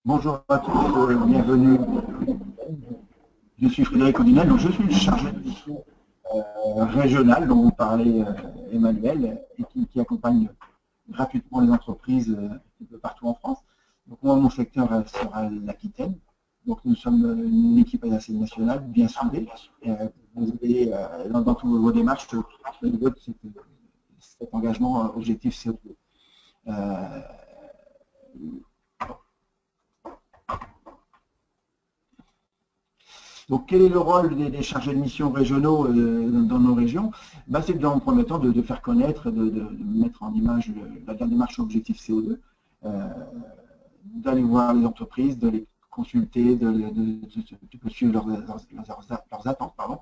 Bonjour à tous, bienvenue. Je suis Frédéric Audinel, donc je suis chargé de mission régionale dont vous parlez Emmanuel et qui accompagne gratuitement les entreprises un peu partout en France. Donc moi, mon secteur sera l'Aquitaine. Donc nous sommes une équipe assez nationale, bien soudée. Vous avez dans toutes vos démarches cet engagement objectif CO2. Donc, quel est le rôle des chargés de mission régionaux dans nos régions? C'est dans le premier temps de faire connaître, de mettre en image la démarche objectif CO2, euh, d'aller voir les entreprises, de les consulter, de suivre leurs attentes. Pardon.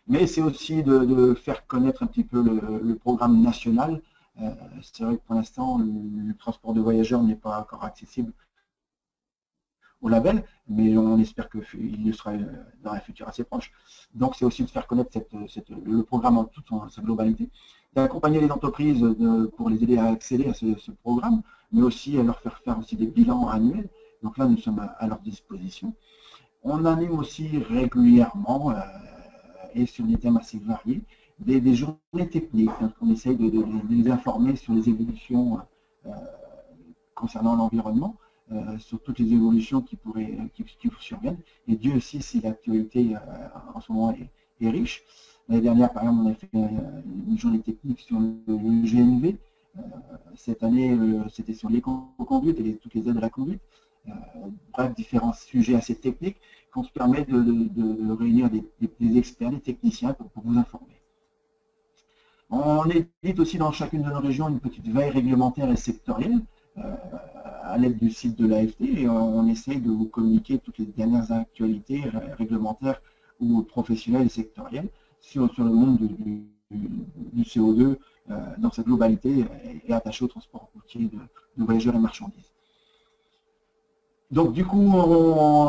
Mais c'est aussi de faire connaître un petit peu le programme national. C'est vrai que pour l'instant, le transport de voyageurs n'est pas encore accessible au label, mais on espère qu'il le sera dans un futur assez proche. Donc c'est aussi de faire connaître le programme en toute sa globalité, d'accompagner les entreprises pour les aider à accéder à ce programme, mais aussi à leur faire aussi des bilans annuels. Donc là, nous sommes à leur disposition. On anime aussi régulièrement, et sur des thèmes assez variés, des journées techniques. Hein, on essaye de les informer sur les évolutions concernant l'environnement, sur toutes les évolutions qui surviennent. Et Dieu aussi, si l'actualité en ce moment est riche. L'année dernière, par exemple, on a fait une journée technique sur le GNV. Cette année, c'était sur l'éco-conduite et toutes les aides à la conduite. Bref, différents sujets assez techniques qu'on se permet de réunir des experts, des techniciens pour vous informer. On édite aussi dans chacune de nos régions une petite veille réglementaire et sectorielle à l'aide du site de l'AFT et on essaye de vous communiquer toutes les dernières actualités réglementaires ou professionnelles et sectorielles sur le monde du CO2 dans sa globalité et attaché au transport routier de voyageurs et marchandises. Donc du coup,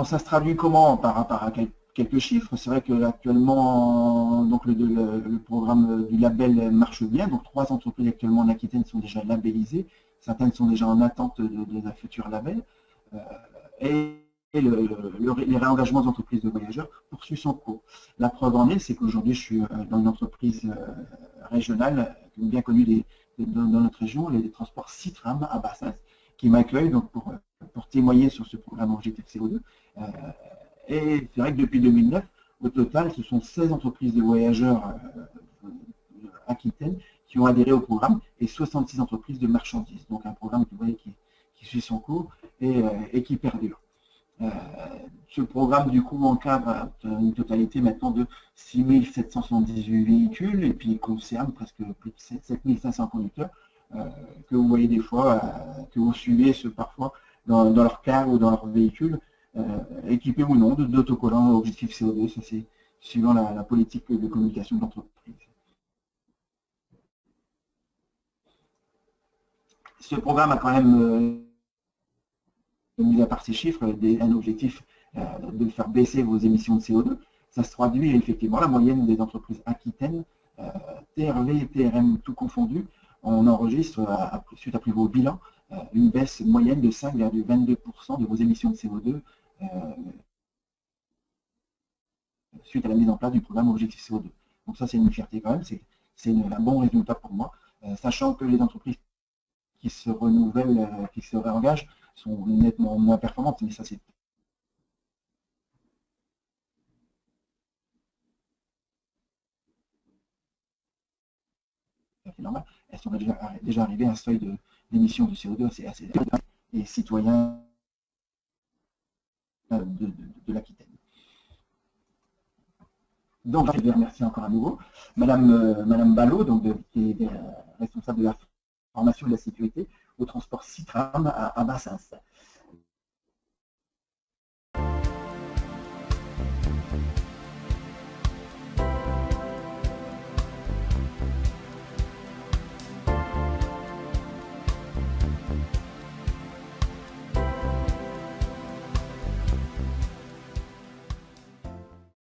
ça se traduit comment par rapport à quelques chiffres. C'est vrai qu'actuellement, le programme du label marche bien. Donc 3 entreprises actuellement en Aquitaine sont déjà labellisées. Certaines sont déjà en attente d'un futur label. Et les réengagements d'entreprises de voyageurs poursuivent son cours. La preuve en est, c'est qu'aujourd'hui, je suis dans une entreprise régionale bien connue dans notre région, les transports Citram à Bassins, qui m'accueille donc pour témoigner sur ce programme objectif CO2. Et c'est vrai que depuis 2009, au total, ce sont 16 entreprises de voyageurs aquitaines qui ont adhéré au programme et 66 entreprises de marchandises. Donc un programme qui suit son cours et qui perdure. Ce programme, du coup, encadre une totalité maintenant de 6 778 véhicules et puis il concerne presque plus de 7 500 conducteurs que vous voyez des fois, que vous suivez parfois dans leur car ou dans leur véhicule, équipés ou non d'autocollants objectif CO2. Ça, c'est suivant la politique de communication de l'entreprise. Ce programme a quand même mis à part ces chiffres, un objectif de faire baisser vos émissions de CO2. Ça se traduit effectivement la moyenne des entreprises aquitaines, TRV et TRM tout confondu, on enregistre, suite à plus vos bilans, une baisse moyenne de 5,22% de vos émissions de CO2 suite à la mise en place du programme Objectif CO2. Donc ça, c'est une fierté quand même, c'est un bon résultat pour moi, sachant que les entreprises qui se renouvellent, qui se réengagent, sont nettement moins performantes, mais ça c'est normal. Elles sont déjà arrivées à un seuil d'émissions de CO2 assez et citoyens de l'Aquitaine. Donc, je vais remercier encore à nouveau Madame Ballot, donc qui est responsable de la formation et de la sécurité au transport Citram à Bassins.